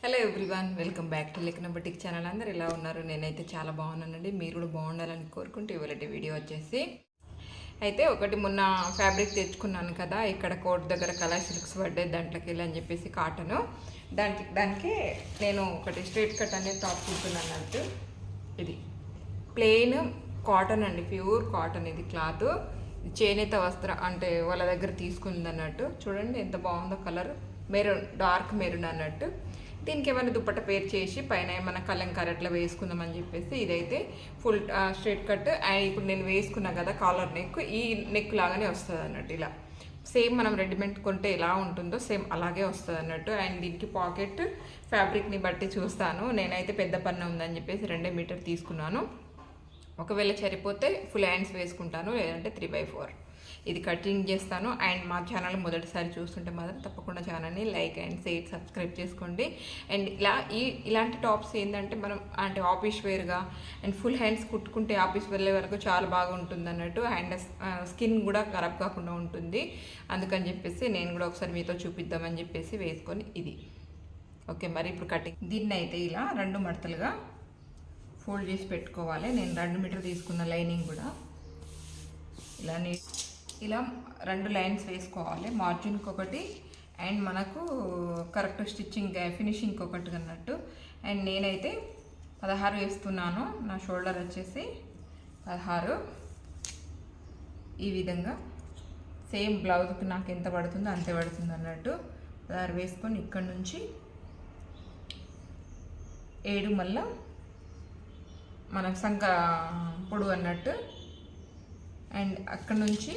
Hello everyone, welcome back to లెక్కన boutique channel. అందరు ఎలా ఉన్నారు? నేనైతే చాలా బాగున్నానండి. మీరు కూడా బాగుండాలని కోరుకుంటూ ఇవాళ వీడియో వచ్చేసి అయితే ఒకటి మొన్న ఫ్యాబ్రిక్ తెచ్చుకున్నాను కదా, ఇక్కడ కోట్ దగ్గర కలర్ సిల్క్స్ పడ్డాయి దాంట్లోకి వెళ్ళి అని చెప్పేసి కాటను దానికి నేను ఒకటి స్ట్రైట్ కట్ అనేది టాప్ కుడుతున్నాను అన్నట్టు. ఇది ప్లెయిన్ కాటన్ అండి, ప్యూర్ కాటన్. ఇది క్లాత్ చేనేత వస్త్ర అంటే వాళ్ళ దగ్గర తీసుకుంది అన్నట్టు. చూడండి ఎంత బాగుందో కలర్, మెరూన్, డార్క్ మెరూన్ అన్నట్టు. దీనికి ఏమైనా దుప్పట్ట పేర్ చేసి పైన ఏమైనా కలంకారీ అట్లా వేసుకుందామని చెప్పేసి ఇదైతే ఫుల్ స్ట్రైట్ కట్. అండ్ ఇప్పుడు నేను వేసుకున్నా కదా కాలర్ నెక్, ఈ నెక్ లాగానే వస్తుంది అన్నట్టు. ఇలా సేమ్ మనం రెడీమేడ్ కొంటే ఎలా ఉంటుందో సేమ్ అలాగే వస్తుంది అన్నట్టు. అండ్ దీనికి పాకెట్ ఫ్యాబ్రిక్ని బట్టి చూస్తాను. నేనైతే పెద్ద పన్ను ఉందని చెప్పేసి 2 మీటర్ తీసుకున్నాను. ఒకవేళ సరిపోతే ఫుల్ హ్యాండ్స్ వేసుకుంటాను, లేదంటే 3/4 ఇది కటింగ్ చేస్తాను. అండ్ మా ఛానల్ మొదటిసారి చూస్తుంటే మాత్రం తప్పకుండా ఛానల్ని లైక్ అండ్ షేర్ సబ్స్క్రైబ్ చేసుకోండి. అండ్ ఇలాంటి టాప్స్ ఏంటంటే మనం అంటే ఆఫీస్ వేర్గా అండ్ ఫుల్ హ్యాండ్స్ కుట్టుకుంటే ఆఫీస్ వెళ్ళే వరకు చాలా బాగా ఉంటుంది అన్నట్టు. అండ్ స్కిన్ కూడా ఖరాబ్ కాకుండా ఉంటుంది. అందుకని చెప్పేసి నేను కూడా ఒకసారి మీతో చూపిద్దామని చెప్పేసి వేసుకొని ఇది ఓకే. మరి ఇప్పుడు కటింగ్ దీన్ని అయితే ఇలా 2 మడతలుగా ఫోల్డ్ చేసి పెట్టుకోవాలి. నేను 2 మీటర్ తీసుకున్న లైనింగ్ కూడా ఇలా 2 లైన్స్ వేసుకోవాలి. మార్జిన్కి ఒకటి అండ్ మనకు కరెక్ట్ స్టిచ్చింగ్ ఫినిషింగ్కి ఒకటి అన్నట్టు. అండ్ నేనైతే 16 వేస్తున్నాను. నా షోల్డర్ వచ్చేసి 16. ఈ విధంగా సేమ్ బ్లౌజ్కి నాకు ఎంత పడుతుందో అంతే పడుతుంది అన్నట్టు. 16 వేసుకొని ఇక్కడ నుంచి 7 మళ్ళీ మన సంక పొడవు అన్నట్టు. అండ్ అక్కడ నుంచి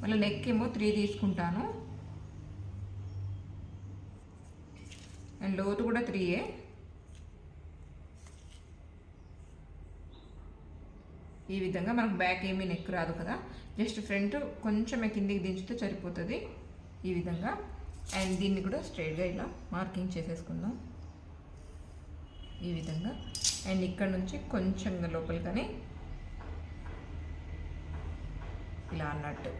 మళ్ళీ నెక్ ఏమో 3 తీసుకుంటాను. అండ్ లోతు కూడా 3. ఈ విధంగా మనకు బ్యాక్ ఏమీ నెక్ రాదు కదా, జస్ట్ ఫ్రంట్ కొంచెం కిందికి దించితే సరిపోతుంది ఈ విధంగా. అండ్ దీన్ని కూడా స్ట్రైట్గా ఇలా మార్కింగ్ చేసేసుకుందాం ఈ విధంగా. అండ్ ఇక్కడ నుంచి కొంచెం లోపలికని ఇలా అన్నట్టు.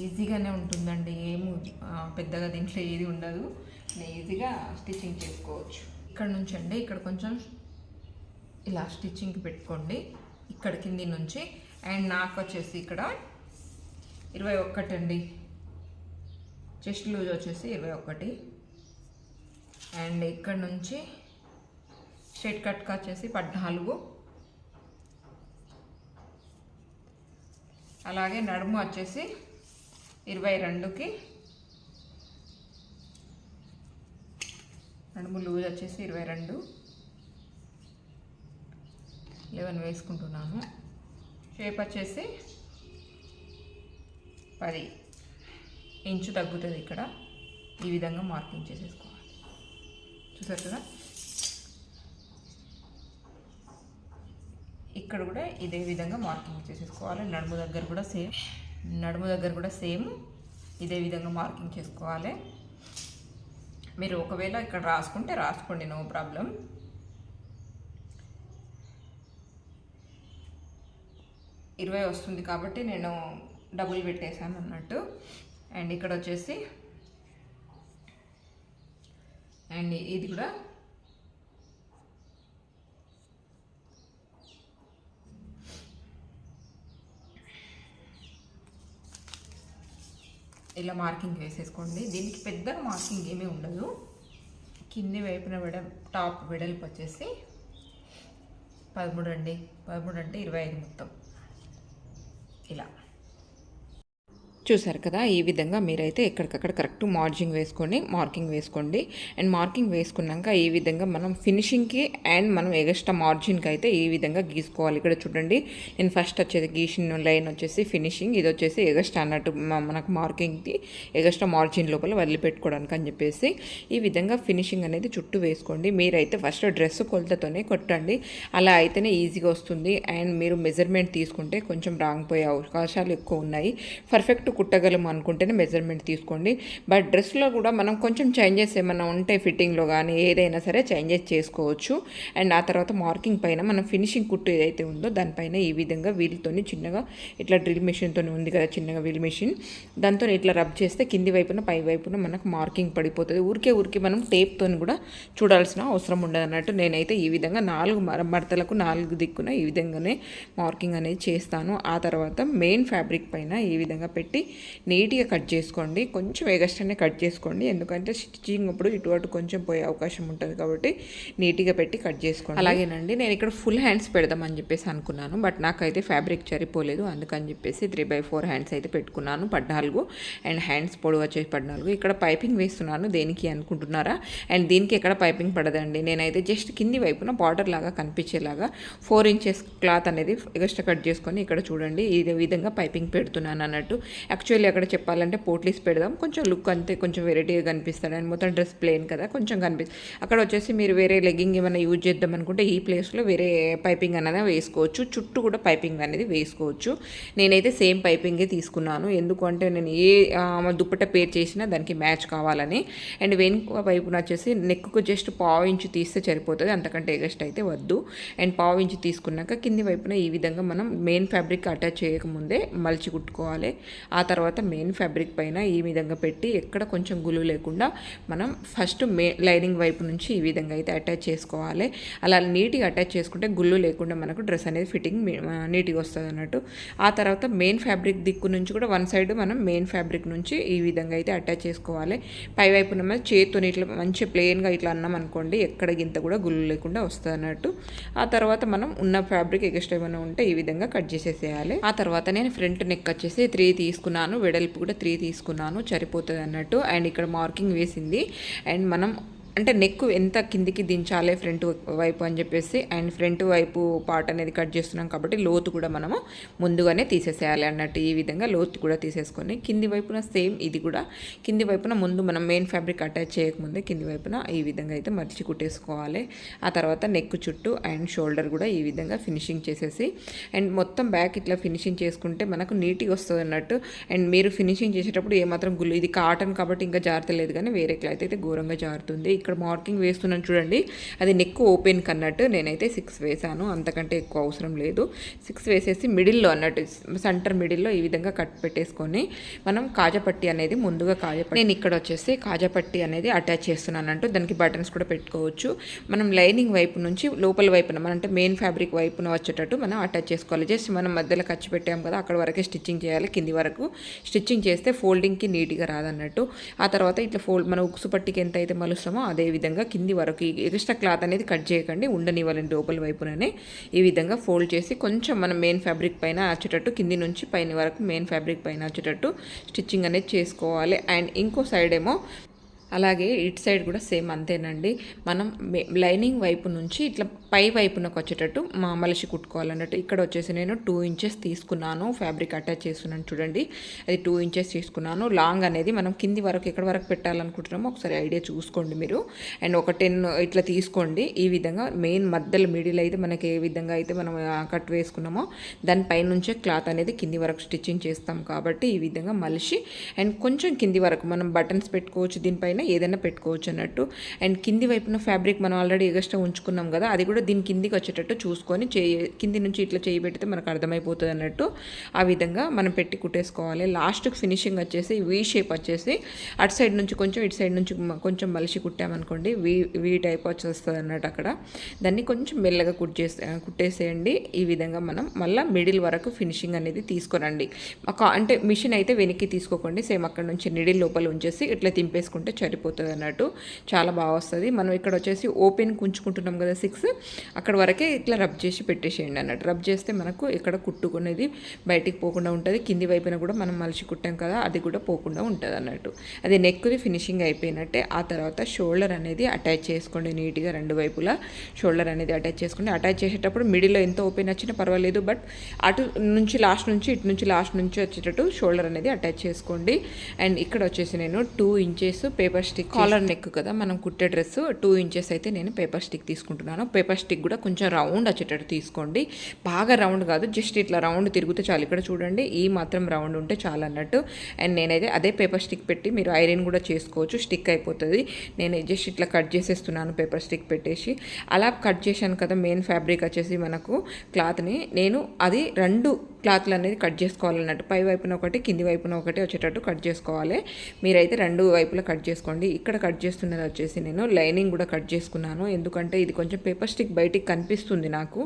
ఈజీగానే ఉంటుందండి, ఏమి పెద్దగా దీంట్లో ఏది ఉండదు. ఈజీగా స్టిచ్చింగ్ చేసుకోవచ్చు. ఇక్కడ నుంచి అండి ఇక్కడ కొంచెం ఇలా స్టిచ్చింగ్కి పెట్టుకోండి ఇక్కడ కింది నుంచి. అండ్ నాకు వచ్చేసి ఇక్కడ 21 అండి, చెస్ట్ లూజ్ వచ్చేసి 21. అండ్ ఇక్కడ నుంచి స్ట్రైట్ కట్కి వచ్చేసి 14. అలాగే నడుము వచ్చేసి 22కి, నడుము లూజ్ వచ్చేసి 22, 11 వేసుకుంటున్నాను. షేప్ వచ్చేసి 10 ఇంచు తగ్గుతుంది ఇక్కడ. ఈ విధంగా మార్కింగ్ చేసేసుకోవాలి. చూసారు కదా, ఇక్కడ కూడా ఇదే విధంగా మార్కింగ్ చేసేసుకోవాలి. నడుము దగ్గర కూడా సేమ్ ఇదే విధంగా మార్కింగ్ చేసుకోవాలి. మీరు ఒకవేళ ఇక్కడ రాసుకుంటే రాసుకోండి, నో ప్రాబ్లం. ఇరవై వస్తుంది కాబట్టి నేను డబుల్ పెట్టేశాను అన్నట్టు. అండ్ ఇక్కడ వచ్చేసి అండ్ ఇది కూడా ఇలా మార్కింగ్ వేసేసుకోండి. దీనికి పెద్దగా మార్కింగ్ ఏమీ ఉండదు. కింది వైపున టాప్ వెడల్పు వచ్చేసి 13 అండి. 13 అంటే 25 మొత్తం. ఇలా చూసారు కదా, ఈ విధంగా మీరైతే ఎక్కడికక్కడ కరెక్ట్ మార్కింగ్ వేసుకోండి. అండ్ మార్కింగ్ వేసుకున్నాక ఈ విధంగా మనం ఫినిషింగ్కి అండ్ మనం ఎగస్ట్రా మార్జిన్కి అయితే ఈ విధంగా గీసుకోవాలి. ఇక్కడ చూడండి, నేను ఫస్ట్ వచ్చేది గీసిన లైన్ వచ్చేసి ఫినిషింగ్, ఇది వచ్చేసి ఎగస్ట్రా అన్నట్టు మనకు మార్కింగ్కి ఎగస్ట్రా మార్జిన్ లోపల వదిలిపెట్టుకోవడానికి అని చెప్పేసి ఈ విధంగా ఫినిషింగ్ అనేది చుట్టూ వేసుకోండి. మీరైతే ఫస్ట్ డ్రెస్ కొలతతోనే కొట్టండి, అలా అయితేనే ఈజీగా వస్తుంది. అండ్ మీరు మెజర్మెంట్ తీసుకుంటే కొంచెం రాంగ్ పోయే అవకాశాలు ఎక్కువ ఉన్నాయి. పర్ఫెక్ట్ కుట్టగలము అనుకుంటేనే మెజర్మెంట్ తీసుకోండి. బట్ డ్రెస్లో కూడా మనం కొంచెం చేంజెస్ ఏమైనా ఉంటే ఫిట్టింగ్లో కానీ ఏదైనా సరే చేంజెస్ చేసుకోవచ్చు. అండ్ ఆ తర్వాత మార్కింగ్ పైన మనం ఫినిషింగ్ కుట్టు ఏదైతే ఉందో దానిపైన ఈ విధంగా వీల్తోని చిన్నగా ఇట్లా డ్రిల్ మెషిన్తో ఉంది కదా, చిన్నగా వీల్ మెషిన్, దాంతో ఇట్లా రబ్ చేస్తే కింది వైపున పై వైపున మనకు మార్కింగ్ పడిపోతుంది. ఊరికే మనం టేప్తో కూడా చూడాల్సిన అవసరం ఉండదు అన్నట్టు. నేనైతే ఈ విధంగా 4 మడతలకు 4 దిక్కున ఈ విధంగానే మార్కింగ్ అనేది చేస్తాను. ఆ తర్వాత మెయిన్ ఫ్యాబ్రిక్ పైన ఈ విధంగా పెట్టి నీట్గా కట్ చేసుకోండి. కొంచెం ఎగస్ట్రానే కట్ చేసుకోండి, ఎందుకంటే స్టిచ్చింగ్ అప్పుడు ఇటు అటు కొంచెం పోయే అవకాశం ఉంటుంది కాబట్టి నీట్గా పెట్టి కట్ చేసుకోండి. అలాగేనండి, నేను ఇక్కడ ఫుల్ హ్యాండ్స్ పెడదామని చెప్పేసి అనుకున్నాను, బట్ నాకైతే ఫ్యాబ్రిక్ సరిపోలేదు. అందుకని చెప్పేసి 3/4 హ్యాండ్స్ అయితే పెట్టుకున్నాను, 14. అండ్ హ్యాండ్స్ పొడవు వచ్చేసి 14. ఇక్కడ పైపింగ్ వేస్తున్నాను, దేనికి అనుకుంటున్నారా? అండ్ దీనికి ఎక్కడ పైపింగ్ పడదండి. నేనైతే జస్ట్ కింది వైపున బార్డర్ లాగా కనిపించేలాగా 4 ఇంచెస్ క్లాత్ అనేది ఎక్స్ట్రా కట్ చేసుకొని ఇక్కడ చూడండి ఈ విధంగా పైపింగ్ పెడుతున్నాను అన్నట్టు. యాక్చువల్లీ అక్కడ చెప్పాలంటే పోట్లీస్ పెడదాం, కొంచెం లుక్ అంతే కొంచెం వెరైటీగా కనిపిస్తాడు. అండ్ మొత్తం డ్రెస్ ప్లెయిన్ కదా, కొంచెం కనిపిస్తుంది. అక్కడ వచ్చేసి మీరు వేరే లెగ్గింగ్ ఏమైనా యూజ్ చేద్దాం అనుకుంటే ఈ ప్లేస్లో వేరే పైపింగ్ అనేది వేసుకోవచ్చు, చుట్టూ కూడా పైపింగ్ అనేది వేసుకోవచ్చు. నేనైతే సేమ్ పైపింగే తీసుకున్నాను, ఎందుకంటే నేను ఏ దుప్పట పేర్ చేసినా దానికి మ్యాచ్ కావాలని. అండ్ వెనుక వైపున వచ్చేసి నెక్కు జస్ట్ 1/2 ఇంచు తీస్తే సరిపోతుంది, అంతకంటే ఎగస్ట్ అయితే వద్దు. అండ్ 1/2 ఇంచు తీసుకున్నాక కింది వైపున ఈ విధంగా మనం మెయిన్ ఫ్యాబ్రిక్ అటాచ్ చేయకముందే మలిచి కుట్టుకోవాలి. ఆ తర్వాత మెయిన్ ఫ్యాబ్రిక్ పైన ఈ విధంగా పెట్టి ఎక్కడ కొంచెం గులు లేకుండా మనం ఫస్ట్ లైనింగ్ వైపు నుంచి ఈ విధంగా అయితే అటాచ్ చేసుకోవాలి. అలా నీట్గా అటాచ్ చేసుకుంటే గుళ్ళు లేకుండా మనకు డ్రెస్ అనేది ఫిట్టింగ్ నీట్గా వస్తుంది అన్నట్టు. ఆ తర్వాత మెయిన్ ఫ్యాబ్రిక్ దిక్కు నుంచి కూడా వన్ సైడ్ మనం మెయిన్ ఫ్యాబ్రిక్ నుంచి ఈ విధంగా అయితే అటాచ్ చేసుకోవాలి. పై వైపున చేతితో ఇట్లా మంచి ప్లెయిన్గా ఇట్లా అన్నాం అనుకోండి, ఎక్కడ గింత కూడా గుళ్ళు లేకుండా వస్తుంది అన్నట్టు. ఆ తర్వాత మనం ఉన్న ఫ్యాబ్రిక్ ఎక్స్ట్రా ఏమైనా ఉంటే ఈ విధంగా కట్ చేసేసేయాలి. ఆ తర్వాత నేను ఫ్రంట్ నెక్ వచ్చేసి 3 తీసుకున్నాను, వెడల్పు కూడా 3 తీసుకున్నాను, సరిపోతుంది అన్నట్టు. అండ్ ఇక్కడ మార్కింగ్ వేసింది. అండ్ మనం అంటే నెక్ ఎంత కిందికి దించాలి ఫ్రంట్ వైపు అని చెప్పేసి, అండ్ ఫ్రంట్ వైపు పార్ట్ అనేది కట్ చేస్తున్నాం కాబట్టి లోతు కూడా మనము ముందుగానే తీసేసేయాలి అన్నట్టు. ఈ విధంగా లోతు కూడా తీసేసుకొని కింది వైపున సేమ్ ఇది కూడా కింది వైపున ముందు మనం మెయిన్ ఫ్యాబ్రిక్ అటాచ్ చేయకముందే కింది వైపున ఈ విధంగా అయితే మర్చి కుట్టేసుకోవాలి. ఆ తర్వాత నెక్ చుట్టూ అండ్ షోల్డర్ కూడా ఈ విధంగా ఫినిషింగ్ చేసేసి అండ్ మొత్తం బ్యాక్ ఇట్లా ఫినిషింగ్ చేసుకుంటే మనకు నీట్గా వస్తుంది అన్నట్టు. అండ్ మీరు ఫినిషింగ్ చేసేటప్పుడు ఏమాత్రం గుళ్ళు, ఇది కాటన్ కాబట్టి ఇంకా జారతలేదు, కానీ వేరే క్లాత్ అయితే ఘోరంగా జారుతుంది. ఇక్కడ మార్కింగ్ వేస్తున్నాను చూడండి, అది నెక్ ఓపెన్ కన్నట్టు నేనైతే 6 వేసాను, అంతకంటే ఎక్కువ అవసరం లేదు. 6 వేసేసి మిడిల్లో అన్నట్టు సెంటర్ మిడిల్లో ఈ విధంగా కట్ పెట్టేసుకొని మనం కాజాపట్టి అనేది ముందుగా నేను ఇక్కడ వచ్చేసి కాజాపట్టి అనేది అటాచ్ చేస్తున్నాను అంటూ. దానికి బటన్స్ కూడా పెట్టుకోవచ్చు. మనం లైనింగ్ వైపు నుంచి లోపల వైపున మన అంటే మెయిన్ ఫ్యాబ్రిక్ వైపున వచ్చేటట్టు మనం అటాచ్ చేసుకోవాలి. జస్ట్ మనం మధ్యలో ఖర్చు పెట్టాం కదా, అక్కడ వరకే స్టిచ్చింగ్ చేయాలి. కింది వరకు స్టిచ్చింగ్ చేస్తే ఫోల్డింగ్కి నీట్గా రాదన్నట్టు. ఆ తర్వాత ఇట్లా మన ఉక్సు పట్టికి ఎంత అయితే మలుస్తామో అదే విధంగా కింది వరకు ఎక్స్ట్రా క్లాత్ అనేది కట్ చేయకండి, ఉండనివ్వాలండి లోపల వైపుననే. ఈ విధంగా ఫోల్డ్ చేసి కొంచెం మనం మెయిన్ ఫ్యాబ్రిక్ పైన వచ్చేటట్టు కింది నుంచి పైన వరకు మెయిన్ ఫ్యాబ్రిక్ పైన వచ్చేటట్టు స్టిచ్చింగ్ అనేది చేసుకోవాలి. అండ్ ఇంకో సైడ్ ఏమో అలాగే ఇటు సైడ్ కూడా సేమ్ అంతేనండి. మనం లైనింగ్ వైపు నుంచి ఇట్లా పై వైపునకు వచ్చేటట్టు మలిసి కుట్టుకోవాలన్నట్టు. ఇక్కడ వచ్చేసి నేను 2 ఇంచెస్ తీసుకున్నాను, ఫ్యాబ్రిక్ అటాచ్ చేస్తున్నాను చూడండి, అది 2 ఇంచెస్ తీసుకున్నాను. లాంగ్ అనేది మనం కింది వరకు ఎక్కడ వరకు పెట్టాలనుకుంటున్నామో ఒకసారి ఐడియా చూసుకోండి మీరు. అండ్ ఒక 10 ఇట్లా తీసుకోండి. ఈ విధంగా మెయిన్ మధ్యలో మిడిల్ అయితే మనకి ఏ విధంగా అయితే మనం కట్ వేసుకున్నామో దానిపై నుంచే క్లాత్ అనేది కింది వరకు స్టిచ్చింగ్ చేస్తాం కాబట్టి ఈ విధంగా మలిసి అండ్ కొంచెం కింది వరకు మనం బటన్స్ పెట్టుకోవచ్చు, దీనిపైన ఏదైనా పెట్టుకోవచ్చు అన్నట్టు. అండ్ కింది వైపున ఫ్యాబ్రిక్ మనం ఆల్రెడీ ఎగస్ట్రా ఉంచుకున్నాం కదా, అది కూడా దీని కిందికి వచ్చేటట్టు చూసుకొని కింది నుంచి ఇట్లా చేయి పెడితే మనకు అర్థమైపోతుంది అన్నట్టు. ఆ విధంగా మనం పెట్టి కుట్టేసుకోవాలి. లాస్ట్కి ఫినిషింగ్ వచ్చేసి వీ షేప్ వచ్చేసి అటు సైడ్ నుంచి కొంచెం ఇటు సైడ్ నుంచి కొంచెం మలిసి కుట్టామనుకోండి వీ టైప్ వచ్చేస్తుంది అన్నట్టు. అక్కడ దాన్ని కొంచెం మెల్లగా కుట్టేసేయండి. ఈ విధంగా మనం మళ్ళీ మిడిల్ వరకు ఫినిషింగ్ అనేది తీసుకురండి. అంటే మిషన్ అయితే వెనక్కి తీసుకోకండి, సేమ్ అక్కడ నుంచి నిడిల్ లోపల ఉంచేసి ఇట్లా తింపేసుకుంటే సరిపోతుంది అన్నట్టు. చాలా బాగా వస్తుంది. మనం ఇక్కడ వచ్చేసి ఓపెన్ ఉంచుకుంటున్నాం కదా 6, అక్కడ వరకే ఇట్లా రబ్ చేసి పెట్టేసేయండి అన్నట్టు. రబ్ చేస్తే మనకు ఇక్కడ కుట్టుకునేది బయటికి పోకుండా ఉంటుంది. కింది వైపున కూడా మనం మలిచి కుట్టాం కదా, అది కూడా పోకుండా ఉంటుంది అన్నట్టు. అది నెక్ది ఫినిషింగ్ అయిపోయినట్టే. ఆ తర్వాత షోల్డర్ అనేది అటాచ్ చేసుకోండి నీట్గా, 2 వైపులా షోల్డర్ అనేది అటాచ్ చేసుకోండి. అటాచ్ చేసేటప్పుడు మిడిల్లో ఎంత ఓపెన్ వచ్చినా పర్వాలేదు, బట్ అటు నుంచి లాస్ట్ నుంచి ఇటు నుంచి లాస్ట్ నుంచి వచ్చేటట్టు షోల్డర్ అనేది అటాచ్ చేసుకోండి. అండ్ ఇక్కడ వచ్చేసి నేను 2 inches paper stick, collar neck కదా మనం కుట్టే డ్రెస్, 2 ఇంచెస్ అయితే నేను పేపర్ స్టిక్ తీసుకుంటున్నాను. పేపర్ స్టిక్ కూడా కొంచెం రౌండ్ వచ్చేటట్టు తీసుకోండి. బాగా రౌండ్ కాదు, జస్ట్ ఇట్లా రౌండ్ తిరిగితే చాలు. ఇక్కడ చూడండి ఈ మాత్రం రౌండ్ ఉంటే చాలు అన్నట్టు. అండ్ నేనైతే అదే పేపర్ స్టిక్ పెట్టి మీరు ఐరన్ కూడా చేసుకోవచ్చు, స్టిక్ అయిపోతుంది. నేను జస్ట్ ఇట్లా కట్ చేసేస్తున్నాను పేపర్ స్టిక్ పెట్టేసి. అలా కట్ చేశాను కదా మెయిన్ ఫ్యాబ్రిక్ వచ్చేసి మనకు క్లాత్ని, నేను అది 2 క్లాత్లు అనేది కట్ చేసుకోవాలన్నట్టు. పై వైపున ఒకటి కింది వైపున ఒకటి వచ్చేటట్టు కట్ చేసుకోవాలి. మీరైతే 2 వైపులా కట్ చేసుకోండి. ఇక్కడ కట్ చేస్తున్నది వచ్చేసి నేను లైనింగ్ కూడా కట్ చేసుకున్నాను, ఎందుకంటే ఇది కొంచెం పేపర్ స్టిక్ బయటికి కనిపిస్తుంది నాకు,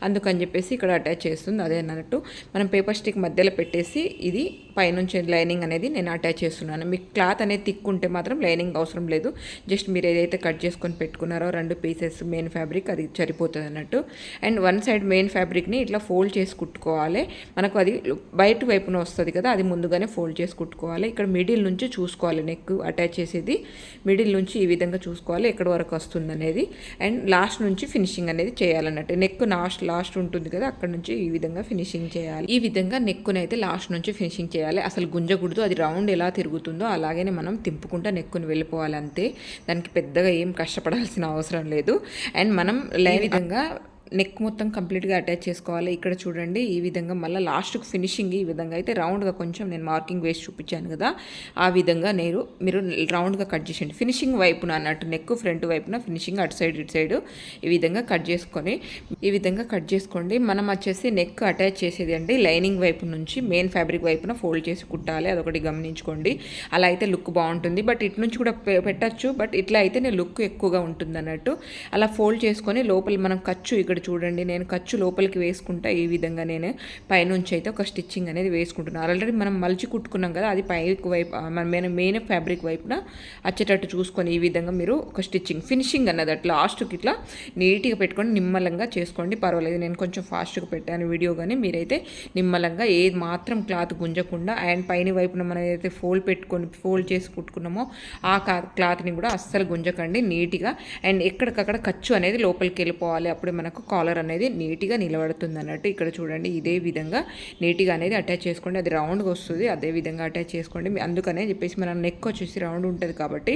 అందుకని చెప్పేసి ఇక్కడ అటాచ్ చేస్తుంది. అదే అన్నట్టు మనం పేపర్ స్టిక్ మధ్యలో పెట్టేసి ఇది పైనుంచి లైనింగ్ అనేది నేను అటాచ్ చేస్తున్నాను. మీకు క్లాత్ అనేది తిక్కుంటే మాత్రం లైనింగ్ అవసరం లేదు, జస్ట్ మీరు ఏదైతే కట్ చేసుకొని పెట్టుకున్నారో 2 పీసెస్ మెయిన్ ఫ్యాబ్రిక్ అది సరిపోతుంది అన్నట్టు. అండ్ 1 సైడ్ మెయిన్ ఫ్యాబ్రిక్ని ఇట్లా ఫోల్డ్ చేసి కుట్టుకోవాలి. మనకు అది బయట వైపున వస్తుంది కదా, అది ముందుగానే ఫోల్డ్ చేసి కుట్టుకోవాలి. ఇక్కడ మిడిల్ నుంచి చూసుకోవాలి, నెక్ అటాచ్ చేసేది మిడిల్ నుంచి ఈ విధంగా చూసుకోవాలి ఎక్కడి వరకు వస్తుంది అనేది. అండ్ లాస్ట్ నుంచి ఫినిషింగ్ అనేది చేయాలన్నట్టు. నెక్ లాస్ట్ ఉంటుంది కదా, అక్కడ నుంచి ఈ విధంగా ఫినిషింగ్ చేయాలి. ఈ విధంగా నెక్కునైతే లాస్ట్ నుంచి ఫినిషింగ్ చేయాలి. అసలు గుంజకూడదు, అది రౌండ్ ఎలా తిరుగుతుందో అలాగే మనం తింపుకుంటా నెక్కుని వెళ్ళిపోవాలి అంతే. దానికి పెద్దగా ఏం కష్టపడాల్సిన అవసరం లేదు. అండ్ మనం విధంగా నెక్ మొత్తం కంప్లీట్గా అటాచ్ చేసుకోవాలి. ఇక్కడ చూడండి ఈ విధంగా మళ్ళీ లాస్ట్కి ఫినిషింగ్ ఈ విధంగా అయితే రౌండ్గా కొంచెం నేను మార్కింగ్ వేసి చూపించాను కదా, ఆ విధంగా మీరు రౌండ్గా కట్ చేసేయండి. ఫినిషింగ్ వైపున అన్నట్టు నెక్ ఫ్రంట్ వైపున ఫినిషింగ్ అటు సైడ్ ఇటు సైడ్ ఈ విధంగా కట్ చేసుకొని ఈ విధంగా కట్ చేసుకోండి. మనం వచ్చేసి నెక్ అటాచ్ చేసేది అండి లైనింగ్ వైపు నుంచి మెయిన్ ఫ్యాబ్రిక్ వైపున ఫోల్డ్ చేసి కుట్టాలి, అదొకటి గమనించుకోండి. అలా అయితే లుక్ బాగుంటుంది. బట్ ఇటు నుంచి కూడా పెట్టచ్చు, బట్ ఇట్లా అయితే లుక్ ఎక్కువగా ఉంటుంది అన్నట్టు. అలా ఫోల్డ్ చేసుకొని లోపల మనం ఖర్చు ఇక్కడ చూడండి నేను ఖర్చు లోపలికి వేసుకుంటా. ఈ విధంగా నేను పైనుంచి అయితే ఒక స్టిచ్చింగ్ అనేది వేసుకుంటున్నాను. ఆల్రెడీ మనం మలిచి కుట్టుకున్నాం కదా, అది పైకి వైపు మన మెయిన్ ఫ్యాబ్రిక్ వైపున వచ్చేటట్టు చూసుకొని ఈ విధంగా మీరు ఒక స్టిచ్చింగ్ ఫినిషింగ్ అన్నది అట్లా లాస్ట్కి ఇట్లా నీట్గా పెట్టుకొని నిమ్మలంగా చేసుకోండి, పర్వాలేదు. నేను కొంచెం ఫాస్ట్గా పెట్టాను వీడియో, కానీ మీరైతే నిమ్మలంగా ఏది మాత్రం క్లాత్ గుంజకుండా అండ్ పైన వైపున మనం ఏదైతే ఫోల్డ్ చేసి కుట్టుకున్నామో ఆ క్లాత్ని కూడా అస్సలు గుంజకండి నీట్గా. అండ్ ఎక్కడికక్కడ ఖర్చు అనేది లోపలికి వెళ్ళిపోవాలి, అప్పుడే మనకు కాలర్ అనేది నీట్గా నిలబడుతుంది అన్నట్టు. ఇక్కడ చూడండి ఇదే విధంగా నీట్గా అనేది అటాచ్ చేసుకోండి. అది రౌండ్గా వస్తుంది, అదే విధంగా అటాచ్ చేసుకోండి. అందుకనే చెప్పేసి మనం నెక్ వచ్చేసి రౌండ్ ఉంటుంది కాబట్టి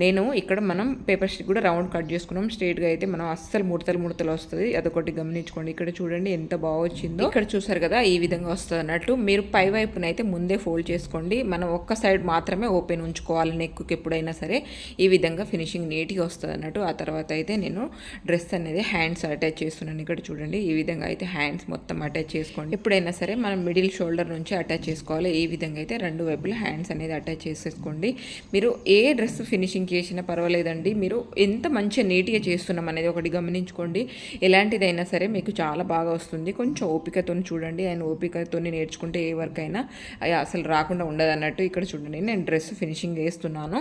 నేను ఇక్కడ మనం పేపర్ స్టిక్ కూడా రౌండ్ కట్ చేసుకున్నాం. స్ట్రైట్గా అయితే మనం అస్సలు ముడతలు వస్తుంది, అదొకటి గమనించుకోండి. ఇక్కడ చూడండి ఎంత బాగా వచ్చిందో, ఇక్కడ చూసారు కదా ఈ విధంగా వస్తుంది అన్నట్టు. మీరు పై వైపున అయితే ముందే ఫోల్డ్ చేసుకోండి, మనం ఒక్క సైడ్ మాత్రమే ఓపెన్ ఉంచుకోవాలి నెక్కి ఎప్పుడైనా సరే. ఈ విధంగా ఫినిషింగ్ నీట్గా వస్తుంది అన్నట్టు. ఆ తర్వాత అయితే నేను డ్రెస్ అనేది హ్యాండ్స్ అటాచ్ చేస్తున్నాను. ఇక్కడ చూడండి ఈ విధంగా అయితే హ్యాండ్స్ మొత్తం అటాచ్ చేసుకోండి. ఎప్పుడైనా సరే మనం మిడిల్ షోల్డర్ నుంచి అటాచ్ చేసుకోవాలి. ఈ విధంగా అయితే 2 వైపులా హ్యాండ్స్ అనేది అటాచ్ చేసేసుకోండి. మీరు ఏ డ్రెస్ ఫినిషింగ్ చేసినా పర్వాలేదండి, మీరు ఎంత మంచిగా నీట్గా చేస్తున్నాం అనేది ఒకటి గమనించుకోండి. ఎలాంటిదైనా సరే మీకు చాలా బాగా వస్తుంది. కొంచెం ఓపికతో చూడండి, అండ్ ఓపికతో నేర్చుకుంటే ఏ వర్క్ అయినా అసలు రాకుండా ఉండదు అన్నట్టు. ఇక్కడ చూడండి నేను డ్రెస్ ఫినిషింగ్ వేస్తున్నాను.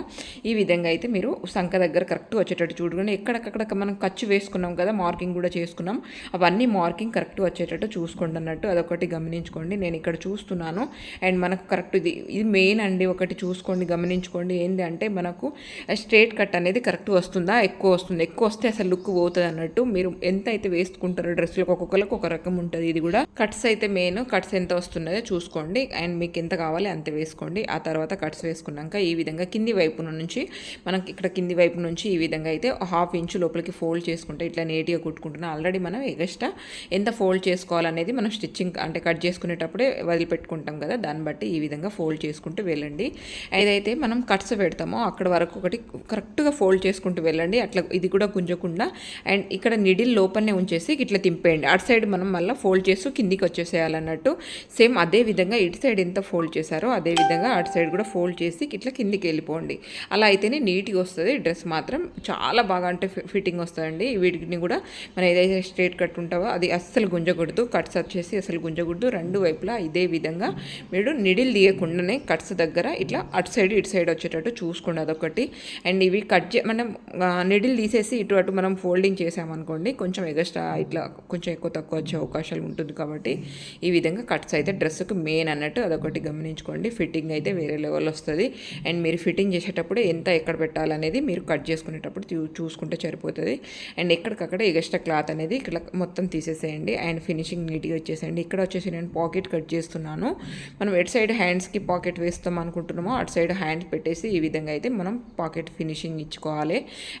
ఈ విధంగా అయితే మీరు సంఖ దగ్గర కరెక్ట్ వచ్చేటట్టు చూడండి. ఎక్కడెక్కడ మనం ఖర్చు వేసుకున్నాం కదా, మార్కింగ్ కూడా చేసుకున్నాం, అవన్నీ మార్కింగ్ కరెక్ట్ వచ్చేటట్టు చూసుకోండి అన్నట్టు. అదొకటి గమనించుకోండి. నేను ఇక్కడ చూస్తున్నాను అండ్ మనకు కరెక్ట్ ఇది మెయిన్ అండి. ఒకటి చూసుకోండి, గమనించుకోండి. ఏంటి అంటే మనకు స్ట్రైట్ కట్ అనేది కరెక్ట్ వస్తుందా, ఎక్కువ వస్తే అసలు లుక్ పోతుంది అన్నట్టు. మీరు ఎంత అయితే వేసుకుంటారో డ్రెస్లకు ఒక్కొక్కరికి ఒక రకం ఉంటుంది. ఇది కూడా కట్స్ అయితే మెయిన్, కట్స్ ఎంత వస్తున్నదో చూసుకోండి అండ్ మీకు ఎంత కావాలి అంత వేసుకోండి. ఆ తర్వాత కట్స్ వేసుకున్నాక ఈ విధంగా కింది వైపు నుంచి మనకి ఇక్కడ కింది వైపు నుంచి ఈ విధంగా అయితే 1/2 ఇంచు లోపలికి ఫోల్డ్ చేసుకుంటే ఇట్లా నీట్గా కుట్టుకుంటున్నాం. ఆల్రెడీ మనం ఎగస్ట్రా ఎంత ఫోల్డ్ చేసుకోవాలనేది మనం స్టిచ్చింగ్ అంటే కట్ చేసుకునేటప్పుడే వదిలిపెట్టుకుంటాం కదా, దాన్ని బట్టి ఈ విధంగా ఫోల్డ్ చేసుకుంటూ వెళ్ళండి. ఏదైతే మనం కట్స్ పెడతామో అక్కడ వరకు ఒకటి కరెక్ట్గా ఫోల్డ్ చేసుకుంటూ వెళ్ళండి. అట్లా ఇది కూడా గుంజకుండా అండ్ ఇక్కడ నిడిల్ లోపలనే ఉంచేసి ఇట్లా తింపేయండి. అటు సైడ్ మనం మళ్ళీ ఫోల్డ్ చేస్తూ కిందికి వచ్చేసేయాలన్నట్టు. సేమ్ అదే విధంగా ఇటు సైడ్ ఎంత ఫోల్డ్ చేశారో అదే విధంగా అటు సైడ్ కూడా ఫోల్డ్ చేసి ఇట్లా కిందికి వెళ్ళిపోండి. అలా అయితేనే నీట్గా వస్తుంది. డ్రెస్ మాత్రం చాలా బాగా అంటే ఫిట్టింగ్ వస్తుందండి. వీటిని కూడా మనం ఏదైతే స్ట్రైట్ కట్ ఉంటావో అది అస్సలు గుంజకూడదు, కట్స్ వచ్చేసి అసలు గుంజకూడదు. 2 వైపులా ఇదే విధంగా మీరు నిడిల్ తీయకుండానే కట్స్ దగ్గర ఇట్లా అటు సైడ్ ఇటు సైడ్ వచ్చేటట్టు చూసుకోండి. అదొకటి. అండ్ ఇవి మనం నిడిల్ తీసేసి ఇటు అటు మనం ఫోల్డింగ్ చేసామనుకోండి కొంచెం ఎగస్ట్రా ఇట్లా కొంచెం ఎక్కువ తక్కువ వచ్చే అవకాశాలు ఉంటుంది. కాబట్టి ఈ విధంగా కట్స్ అయితే డ్రెస్సుకు మెయిన్ అన్నట్టు, అదొకటి గమనించుకోండి. ఫిట్టింగ్ అయితే వేరే లెవెల్ వస్తుంది. అండ్ మీరు ఫిట్టింగ్ చేసేటప్పుడు ఎక్కడ పెట్టాలనేది మీరు కట్ చేసుకునేటప్పుడు చూసుకుంటే సరిపోతుంది. అండ్ ఎక్కడికక్కడ ఎగస్ట్రా క్లాత్ అనేది అనేది ఇక్కడ మొత్తం తీసేసేయండి అండ్ ఫినిషింగ్ నీట్గా వచ్చేసేయండి. ఇక్కడ వచ్చేసి నేను పాకెట్ కట్ చేస్తున్నాను. మనం ఎటు సైడ్ హ్యాండ్స్కి పాకెట్ వేస్తాం అనుకుంటున్నామో అటు సైడ్ హ్యాండ్ పెట్టేసి ఈ విధంగా అయితే మనం పాకెట్ ఫినిషింగ్ ఇచ్చుకోవాలి.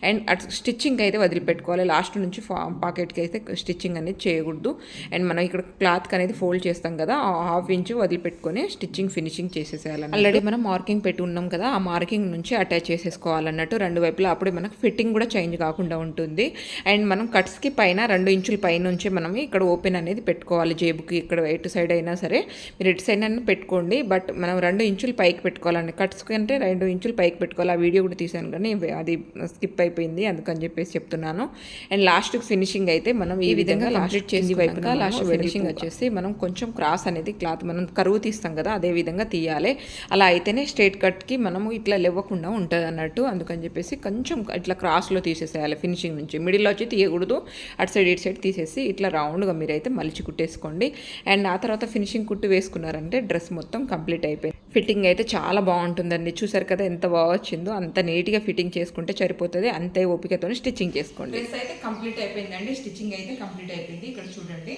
అండ్ అటు స్టిచ్చింగ్ అయితే వదిలిపెట్టుకోవాలి. లాస్ట్ నుంచి పాకెట్కి అయితే స్టిచ్చింగ్ అనేది చేయకూడదు. అండ్ మనం ఇక్కడ క్లాత్కి అనేది ఫోల్డ్ చేస్తాం కదా, హాఫ్ ఇంచ్ వదిలిపెట్టుకొని స్టిచ్చింగ్ ఫినిషింగ్ చేసేసేయాలి. ఆల్రెడీ మనం మార్కింగ్ పెట్టి ఉన్నాం కదా, ఆ మార్కింగ్ నుంచి అటాచ్ చేసేసుకోవాలన్నట్టు రెండు వైపులా. అప్పుడే మనకు ఫిట్టింగ్ కూడా చేంజ్ కాకుండా ఉంటుంది. అండ్ మనం కట్స్కి పైన 2 ఇంచుల పై నుంచే మనం ఇక్కడ ఓపెన్ అనేది పెట్టుకోవాలి. జేబుకి ఇక్కడ ఎటు సైడ్ అయినా సరే మీరు ఎటు సైడ్ అయినా పెట్టుకోండి, బట్ మనం 2 ఇంచులు పైకి పెట్టుకోవాలండి. కట్స్ కంటే 2 ఇంచులు పైకి పెట్టుకోవాలి. ఆ వీడియో కూడా తీసాను కానీ అది స్కిప్ అయిపోయింది, అందుకని చెప్పేసి చెప్తున్నాను. అండ్ లాస్ట్ ఫినిషింగ్ అయితే మనం ఈ విధంగా కంప్లీట్ చేసి వైపుగా లాస్ట్ ఫినిషింగ్ వచ్చేసి మనం కొంచెం క్రాస్ అనేది క్లాత్ మనం కరువు తీస్తాం కదా, అదే విధంగా తీయాలి. అలా అయితేనే స్ట్రైట్ కట్కి మనము ఇట్లా లేవకుండా ఉంటుంది అన్నట్టు. అందుకని చెప్పేసి కొంచెం ఇట్లా క్రాస్లో తీసేసేయాలి ఫినిషింగ్ నుంచి. మిడిల్లో వచ్చి తీయకూడదు, అటు సైడ్ ఇటు సైడ్ తీసేసి ఇట్లా రౌండ్గా మీరైతే మలిచి కుట్టేసుకోండి. అండ్ ఆ తర్వాత ఫినిషింగ్ కుట్టు వేసుకున్నారంటే డ్రెస్ మొత్తం కంప్లీట్ అయిపోయింది. ఫిట్టింగ్ అయితే చాలా బాగుంటుందండి. చూసారు కదా ఎంత బాగా వచ్చిందో. అంత నీట్గా ఫిట్టింగ్ చేసుకుంటే సరిపోతుంది. అంతే ఓపికతో స్టిచ్చింగ్ చేసుకోండి. డ్రెస్ అయితే కంప్లీట్ అయిపోయిందండి. స్టిచ్చింగ్ అయితే కంప్లీట్ అయిపోయింది. ఇక్కడ చూడండి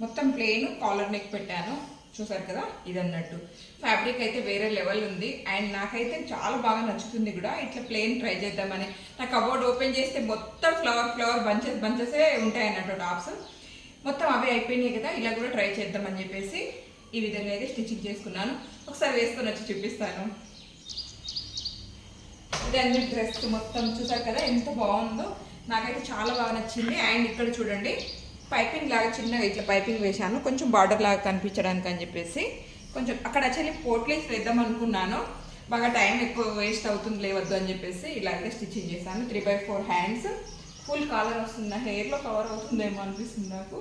మొత్తం ప్లెయిన్ కాలర్ నెక్ పెట్టాను. చూసారు కదా, ఇది అన్నట్టు ఫ్యాబ్రిక్ అయితే వేరే లెవెల్ ఉంది. అండ్ నాకైతే చాలా బాగా నచ్చుతుంది కూడా. ఇట్లా ప్లెయిన్ ట్రై చేద్దామని. నా కబోర్డ్ ఓపెన్ చేస్తే మొత్తం ఫ్లవర్ బంచెసే ఉంటాయి అన్నట్టు. టాప్స్ మొత్తం అవే అయిపోయినాయి కదా, ఇలా కూడా ట్రై చేద్దామని చెప్పేసి ఈ విధంగా అయితే స్టిచ్చింగ్ చేసుకున్నాను. ఒకసారి వేసుకొని వచ్చి చూపిస్తాను. ఇది అన్ని డ్రెస్ మొత్తం చూసారు కదా ఎంత బాగుందో. నాకైతే చాలా బాగా నచ్చింది. అండ్ ఇక్కడ చూడండి పైపింగ్ లాగా చిన్నగా ఇట్లా పైపింగ్ వేశాను, కొంచెం బార్డర్ లాగా కనిపించడానికి అని చెప్పేసి. కొంచెం అక్కడ యాక్చువల్లీ పోట్లీస్ వేద్దాం అనుకున్నాను, బాగా టైం ఎక్కువ వేస్ట్ అవుతుంది లేవద్దు అని చెప్పేసి ఇలా అయితే స్టిచ్చింగ్ చేశాను. 3/4 హ్యాండ్స్, ఫుల్ కాలర్ వస్తుంది. నా హెయిర్లో కవర్ అవుతుందేమో అనిపిస్తుంది నాకు.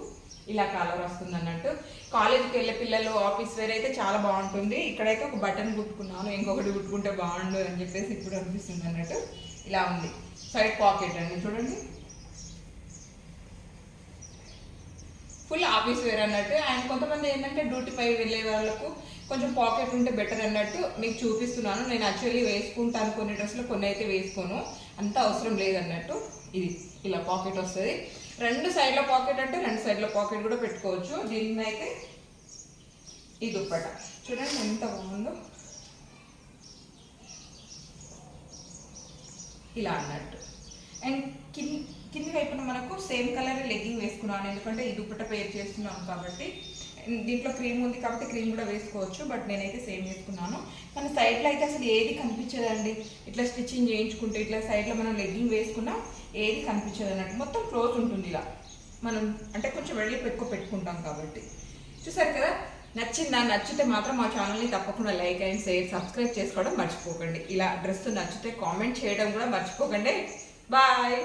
ఇలా కాలర్ వస్తుంది అన్నట్టు. కాలేజీకి వెళ్ళే పిల్లలు ఆఫీస్ వేర్ అయితే చాలా బాగుంటుంది. ఇక్కడైతే ఒక బటన్ కుట్టుకున్నాను, ఇంకొకటి కుట్టుకుంటే బాగుండు అని చెప్పేసి ఇప్పుడు అనిపిస్తుంది అన్నట్టు. ఇలా ఉంది. సైడ్ పాకెట్ అండి చూడండి, ఫుల్ ఆఫీస్ వేర్ అన్నట్టు. అండ్ కొంతమంది ఏంటంటే డ్యూటీపై వెళ్ళే వాళ్ళకు కొంచెం పాకెట్ ఉంటే బెటర్ అన్నట్టు మీకు చూపిస్తున్నాను. నేను యాక్చువల్లీ వేసుకుంటాను కొన్ని డ్రెస్సులు, కొన్ని అయితే వేసుకోను, అంత అవసరం లేదన్నట్టు. ఇది ఇలా పాకెట్ వస్తుంది. 2 సైడ్ల పాకెట్ అంటే 2 సైడ్ల పాకెట్ కూడా పెట్టుకోవచ్చు. దీన్ని అయితే ఈ దుప్పట చూడండి ఎంత బాగుందో, ఇలా అన్నట్టు. అండ్ కింది వైపున మనకు సేమ్ కలర్ లెగ్గింగ్ వేసుకున్నాను, ఎందుకంటే ఈ దుప్పట పేర్ చేస్తున్నాను కాబట్టి. దీంట్లో క్రీమ్ ఉంది కాబట్టి క్రీమ్ కూడా వేసుకోవచ్చు, బట్ నేనైతే సేమ్ వేసుకున్నాను. మన సైడ్లో అయితే అసలు ఏది కనిపించదండి. ఇట్లా స్టిచ్చింగ్ చేయించుకుంటే ఇట్లా సైడ్లో మనం లెగ్గింగ్ వేసుకున్నా ఏది కనిపించదు అన్నట్టు. మొత్తం క్లోజ్ ఉంటుంది ఇలా, మనం అంటే కొంచెం వెళ్ళి పెట్టుకుంటాం కాబట్టి. చూసారు కదా, నచ్చిందా? నచ్చితే మాత్రం మా ఛానల్ని తప్పకుండా లైక్ అండ్ షేర్, సబ్స్క్రైబ్ చేసుకోవడం మర్చిపోకండి. ఇలా డ్రెస్ నచ్చితే కామెంట్ చేయడం కూడా మర్చిపోకండి. బాయ్.